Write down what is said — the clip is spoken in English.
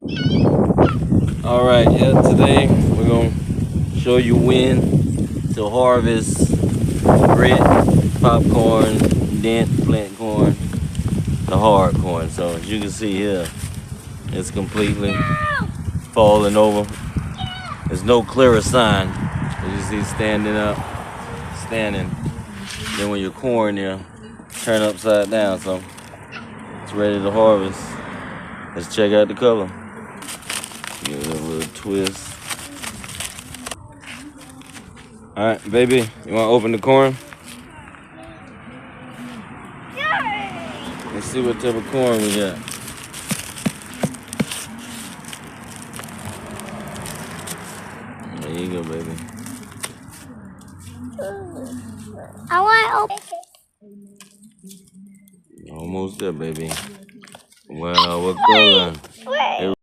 Alright, yeah, today we're gonna show you when to harvest grit, popcorn, dent, flint corn, the hard corn. So as you can see here, it's completely falling over. There's no clearer sign. As you see, standing up, standing. Then when your corn here, turn upside down, so it's ready to harvest. Let's check out the color. Give it a little twist. All right, baby, you want to open the corn? Let's see what type of corn we got. There you go, baby. I want to open. Almost there, baby. Wow, what color?